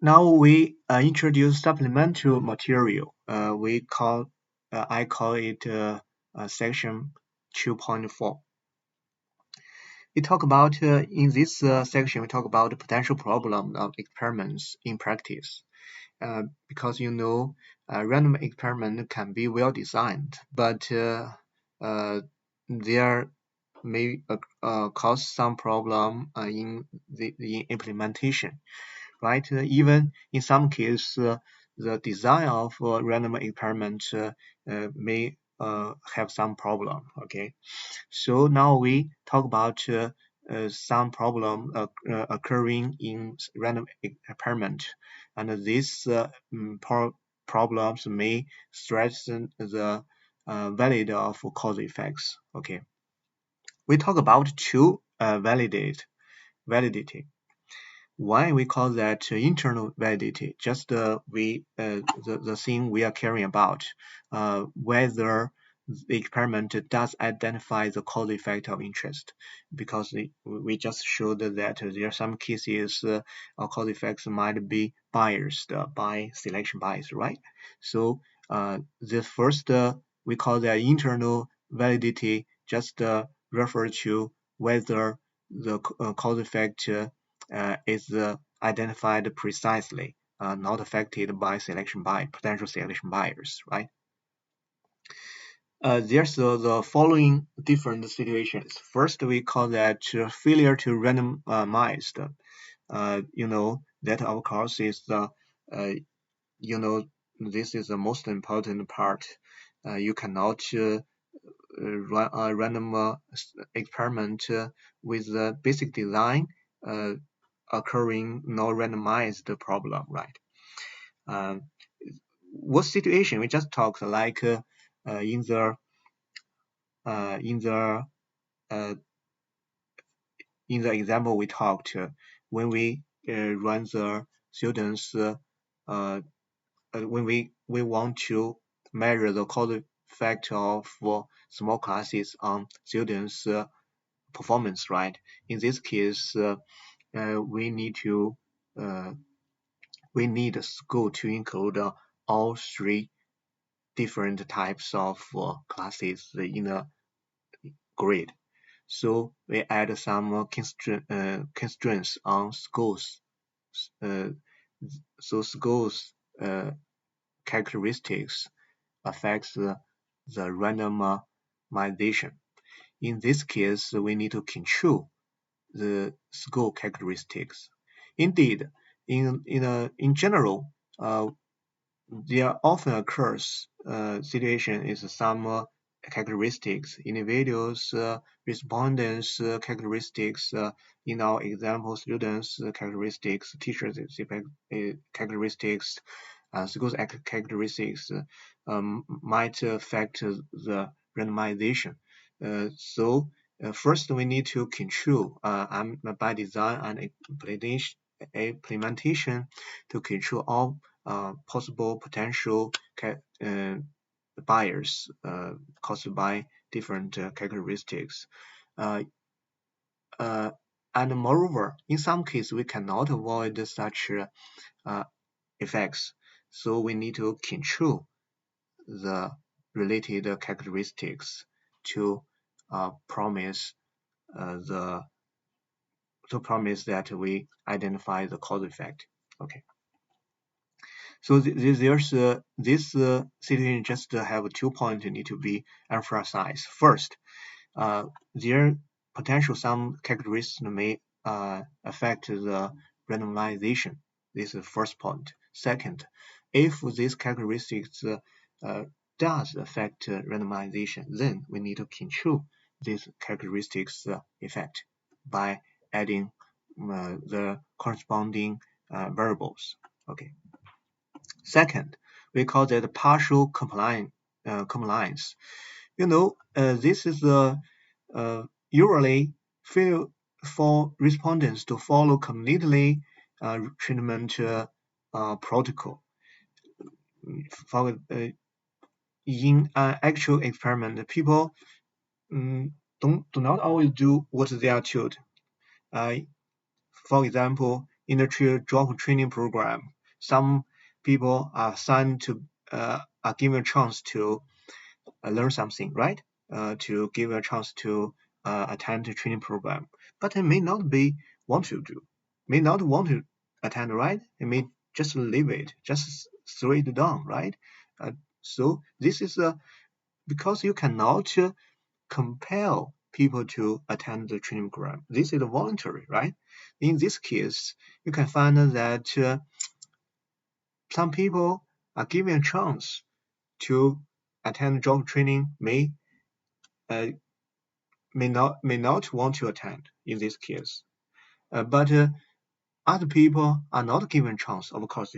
Now we introduce supplementary material. I call it section 2.4. We talk about in this section we talk about the potential problem of experiments in practice. Because random experiment can be well designed, but there may cause some problem in the implementation. Right? Even in some cases, the design of random experiment may have some problem. Okay, so now we talk about some problem occurring in random experiment, and these problems may strengthen the validity of cause effects. Okay, we talk about two validity. Why we call that internal validity? Just the thing we are caring about, whether the experiment does identify the cause effect of interest, because we just showed that there are some cases cause effects might be biased by selection bias, right? So the first we call that internal validity, just refer to whether the cause effect is identified precisely, not affected by potential selection bias, right? There's the following different situations. First, we call that failure to randomize. That of course is this is the most important part. You cannot run a random experiment with the basic design occurring no randomized problem, right? What situation we just talked like in the example we talked when we run the students when we want to measure the cause effect of small classes on students performance, right? In this case we need a school to include all three different types of classes in a grade. So we add some constraints on schools. So schools characteristics affects the randomization. In this case, we need to control the school characteristics. Indeed, in general, there often occurs situation is some characteristics, individuals, respondents characteristics, in our example, students characteristics, teachers characteristics, schools characteristics might affect the randomization. So first we need to control by design and implementation to control all possible potential bias caused by different characteristics. And moreover, in some cases, we cannot avoid such effects. So we need to control the related characteristics to promise that we identify the cause effect. Okay. So there's this situation just have 2 points need to be emphasized. First, their potential some characteristics may affect the randomization. This is the first point. Second, if these characteristics does affect randomization, then we need to control this characteristics effect by adding the corresponding variables. Okay. Second, we call that partial compliance. This is usually for respondents to follow completely treatment protocol. In an actual experiment, people do not always do what they are told. For example, in the drop training program, some people are assigned to are given a chance to learn something, right? To give a chance to attend the training program, but they may not want to do, may not want to attend, right? They may just leave it, just throw it down, right? So this is because you cannot compel people to attend the training program. This is voluntary, right? In this case, you can find that some people are given a chance to attend job training uh, may not want to attend in this case. But other people are not given chance. Of course,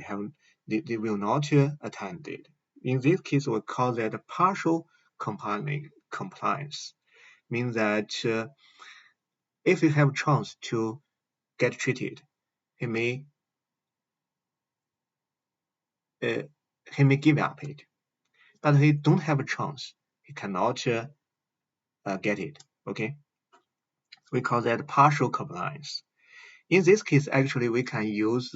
they will not attend it. In this case, we call that partial compliance. Means that if you have a chance to get treated, he may give up it. But if he don't have a chance, he cannot get it. Okay, we call that partial compliance. In this case, actually, we can use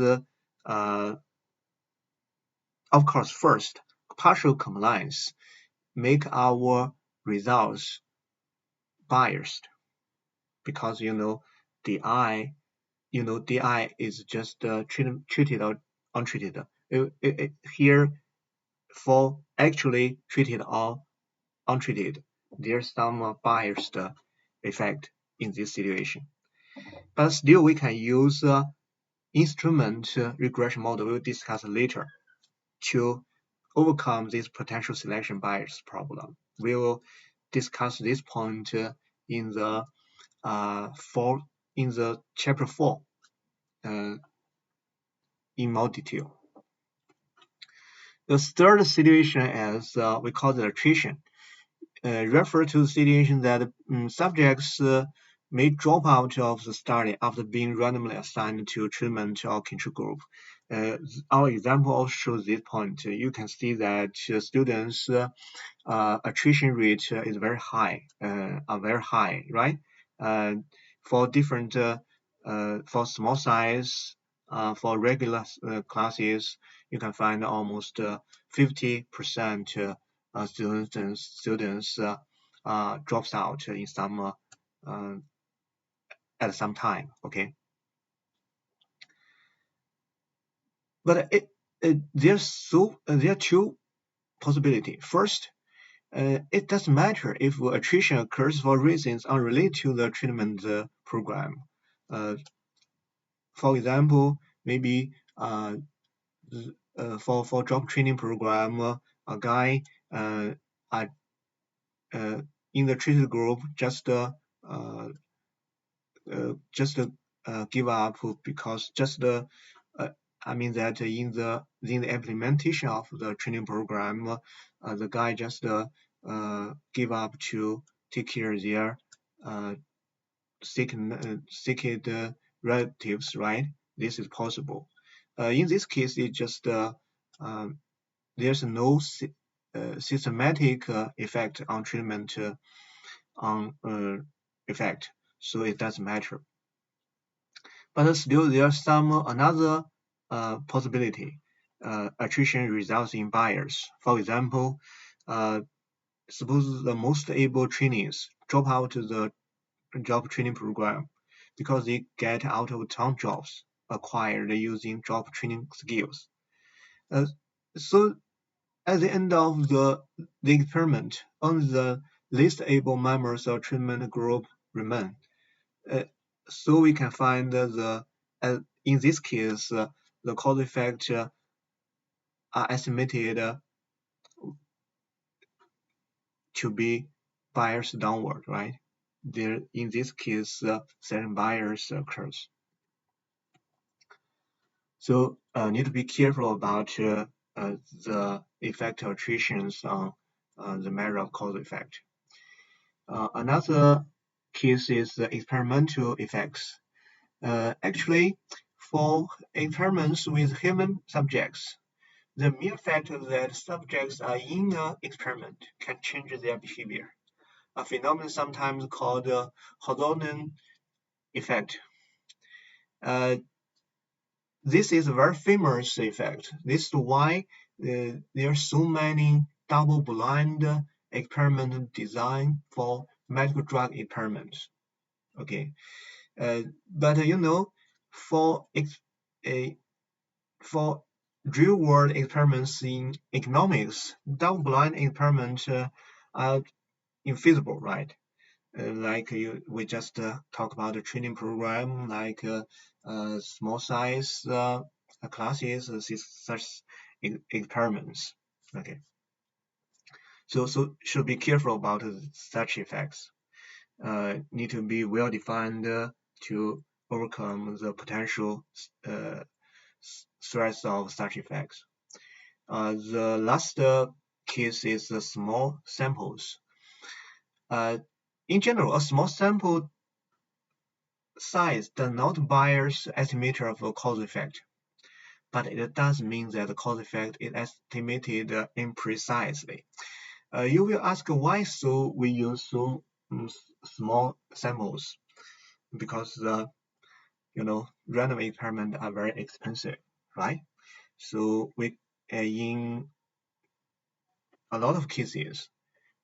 of course, first, partial compliance make our results biased because DI, DI is just treated or untreated. Here, for actually treated or untreated, there's some biased effect in this situation. But still, we can use instrument regression model we'll discuss later to overcome this potential selection bias problem. We will discuss this point in the chapter 4 in more detail. The third situation is we call it attrition. Refer to the situation that subjects may drop out of the study after being randomly assigned to treatment or control group. Our example also shows this point. You can see that students' attrition rate is very high, right? For different, for small size, for regular classes, you can find almost 50% students drops out in some at some time. Okay, but there are two possibilities. First, it doesn't matter if attrition occurs for reasons unrelated to the treatment program. For example, maybe for job training program, a guy in the treated group just give up because I mean that in the implementation of the training program, the guy just give up to take care of their sick relatives, right? This is possible. In this case, it just there's no systematic effect on treatment effect, so it doesn't matter. But still, there's another possibility. Attrition results in bias. For example, suppose the most able trainees drop out the job training program because they get out of town jobs acquired using job training skills. So at the end of the experiment, only the least able members of treatment group remain. So we can find in this case, the cause effect are estimated to be bias downward, right? There, in this case, certain bias occurs. So need to be careful about the effect of attritions on the measure of cause effect. Another case is the experimental effects. Actually, for experiments with human subjects, the mere fact that subjects are in an experiment can change their behavior, a phenomenon sometimes called the Holonen effect. this is a very famous effect. This is why there are so many double-blind experimental design for medical drug experiments. Okay, but for for real-world experiments in economics, double-blind experiments are infeasible, right? We just talk about the training program, like small size classes, such experiments. Okay, so should be careful about such effects. Need to be well defined to overcome the potential uh, threats of such effects. The last case is the small samples. In general, a small sample size does not bias estimator of a cause effect, but it does mean that the cause effect is estimated imprecisely. You will ask why so we use so small samples, because random experiments are very expensive, right? So we in a lot of cases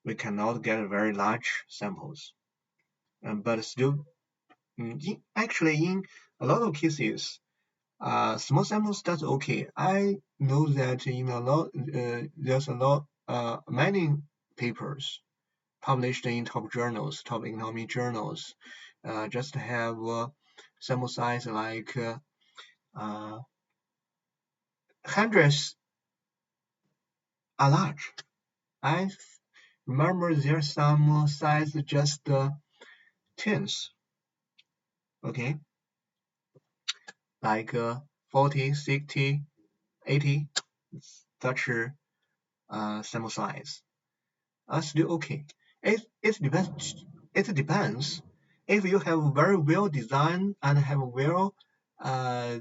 we cannot get very large samples, but still, actually in a lot of cases, small samples that's okay. I know that in a lot there's a lot many papers published in top journals, top economy journals, just have sample size like hundreds are large. I remember there's some size just tens, okay, like 40, 60, 80, such sample size. Still okay. It depends. It depends. If you have very well designed and have well uh,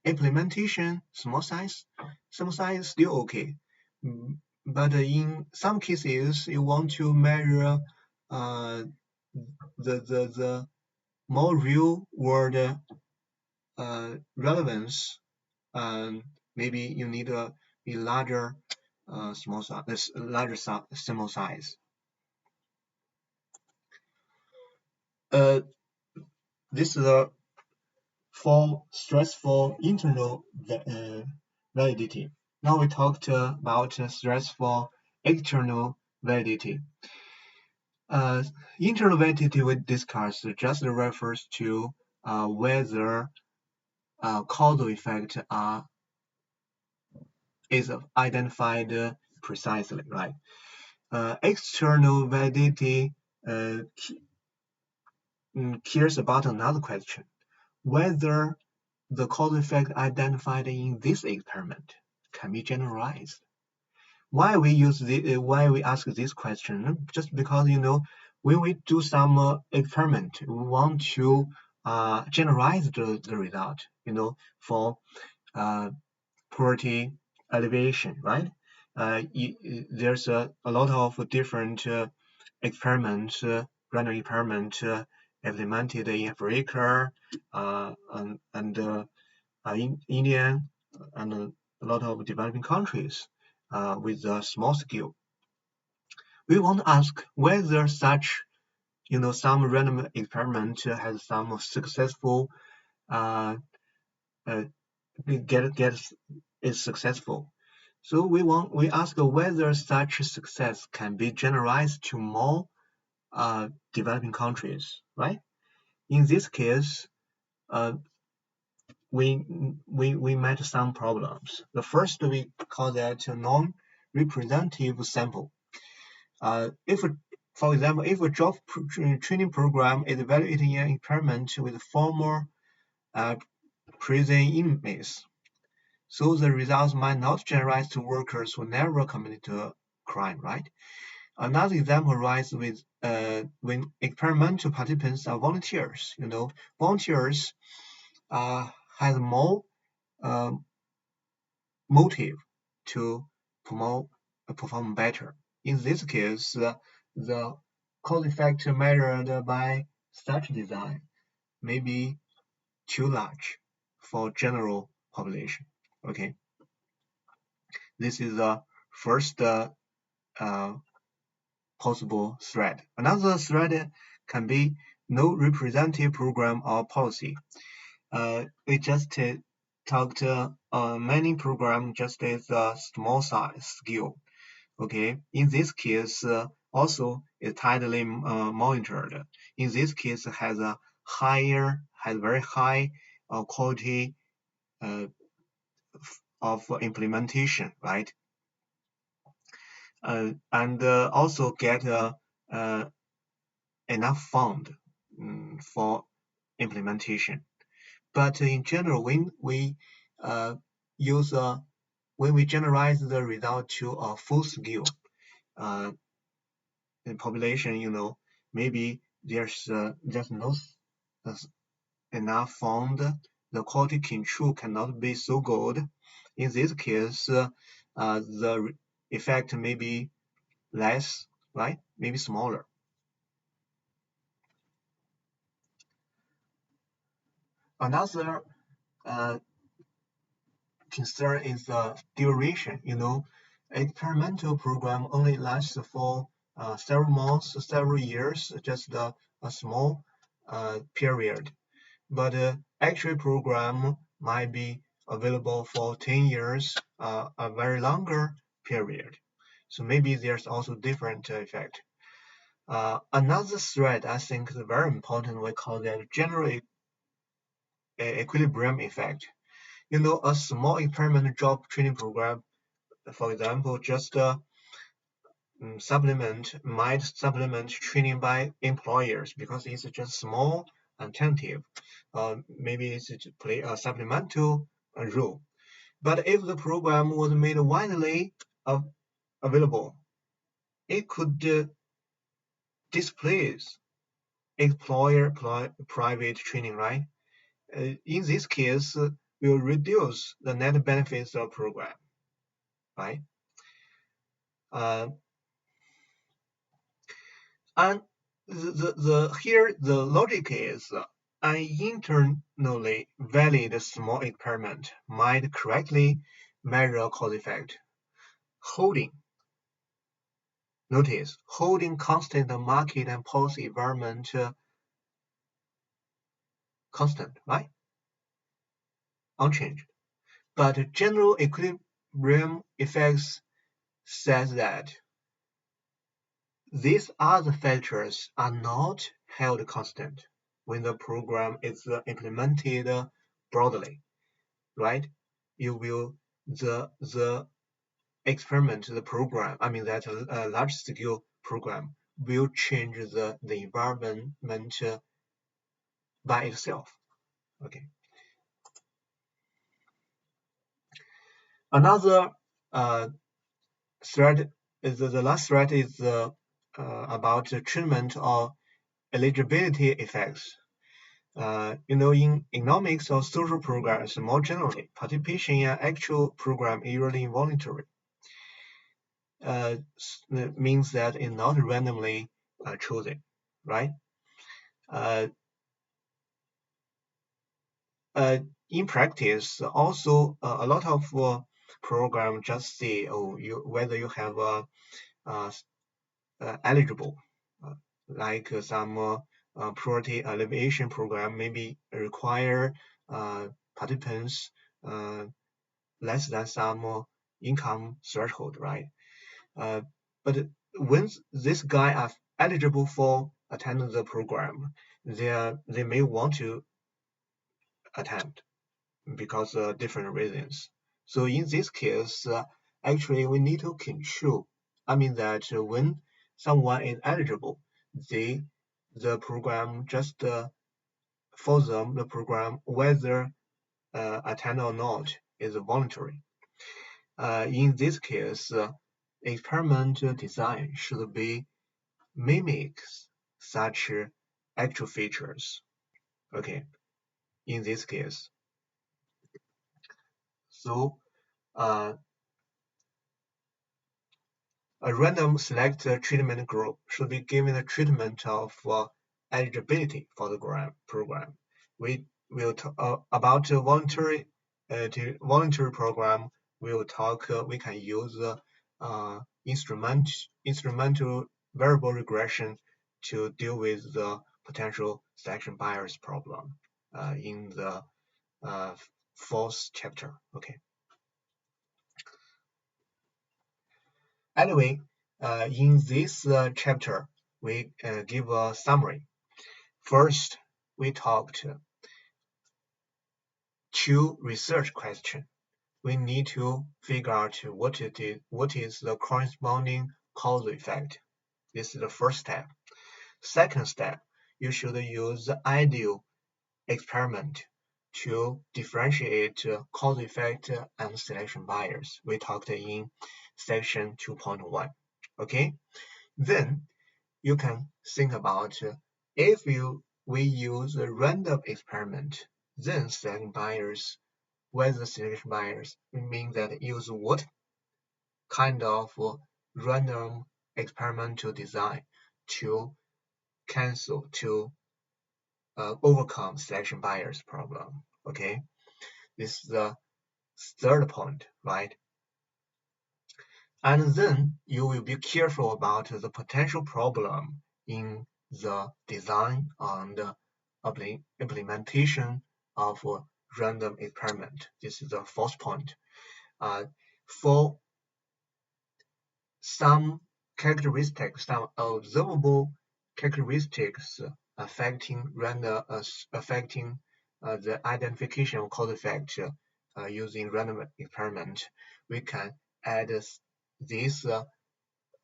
implementation, small size still okay. But in some cases, you want to measure uh, the more real world relevance, and maybe you need a larger small size, larger sample size. This is for stressful internal validity. Now we talked about stressful external validity. Internal validity we discussed just refers to whether causal effect is identified precisely, right? External validity cares about another question, whether the cause effect identified in this experiment can be generalized. Why we ask this question? Just because when we do some experiment, we want to generalize the result. For poverty alleviation, right? There's a lot of different experiments, random experiments implemented in Africa and in India and a lot of developing countries with a small scale. We want to ask whether such, some random experiment has some successful uh, uh, is successful. So we ask whether such success can be generalized to more developing countries, right? In this case, uh, we met some problems. The first we call that a non-representative sample. For example, if a job training program is evaluating an experiment with former prison inmates, so the results might not generalize to workers who never committed a crime, right? Another example arises with when experimental participants are volunteers. Volunteers have more uh, motive to perform better. In this case, the cause effect measured by such design may be too large for general population. Okay, this is the first possible threat. Another threat can be no representative program or policy. We just talked many programs just as a small size scale. Okay, in this case, also is tightly monitored. In this case, has very high quality uh, of implementation, right? And also get enough fund for implementation. But in general, uh, use when we generalize the result to a full scale in population, maybe there's just no enough fund. The quality control cannot be so good. In this case, the effect may be less, right? Maybe smaller. Another uh, concern is the duration. Experimental program only lasts for several months, several years, just a small period. But actual program might be available for 10 years, a very longer period. So maybe there's also different effect. Another threat I think is very important. We call that general equilibrium effect. A small experiment job training program, for example, just might supplement training by employers because it's just small and tentative. Maybe it's to play a supplemental role. But if the program was made widely available, it could displace employer private training, right? In this case, will reduce the net benefits of program, right? Uh, and here the logic is an internally valid small experiment might correctly measure cause effect. Holding constant market and policy environment constant, right? Unchanged. But general equilibrium effects says that these other factors are not held constant when the program is implemented broadly, right? You will the experiment, the program, I mean that large scale program will change the environment by itself. Okay. Another thread is the last thread is about the treatment or eligibility effects. In economics or social programs, more generally, participation in an actual program is usually involuntary. Means that it's not randomly chosen, right? Uh, in practice, also a lot of programs just say, whether you have eligible, like some poverty alleviation program maybe require participants less than some income threshold, right? But when this guy are eligible for attending the program, they may want to attend because of different reasons. So in this case, actually we need to control. I mean that when someone is eligible, the program just for them the program whether attend or not is voluntary. In this case, experiment design should be mimics such actual features. Okay, in this case, so uh, a random select treatment group should be given a treatment of eligibility for the program. We will talk about voluntary to voluntary program, we can use instrumental variable regression to deal with the potential selection bias problem in the fourth chapter. Okay. Anyway, in this chapter, we give a summary. First, we talked two research questions. We need to figure out what is the corresponding causal effect. This is the first step. Second step, you should use the ideal experiment to differentiate causal effect and selection bias. We talked in section 2.1. Okay, then you can think about if we use a random experiment, then selection bias, whether selection bias means that use what kind of random experimental design to overcome selection bias problem. Okay, this is the third point, right? And then you will be careful about the potential problem in the design and implementation of a random experiment. This is the fourth point. For some characteristics, some observable characteristics affecting the identification of cause effect using random experiment, we can add these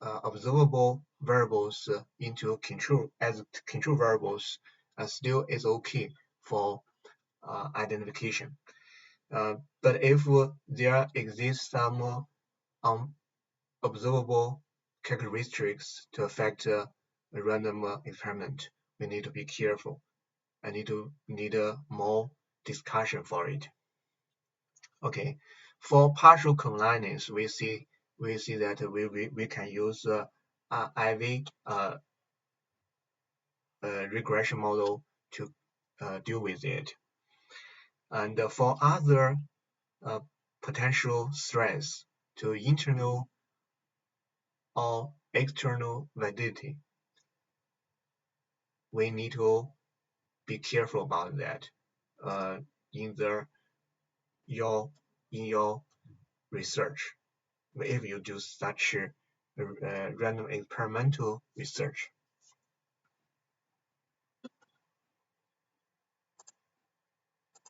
observable variables into control as control variables. Still is okay for identification. But if there exists some observable characteristics to affect a random experiment, we need to be careful. I need more discussion for it. Okay, for partial conlineance, we see that we can use IV regression model to deal with it. And for other potential threats to internal or external validity, we need to be careful about that in your research if you do such random experimental research.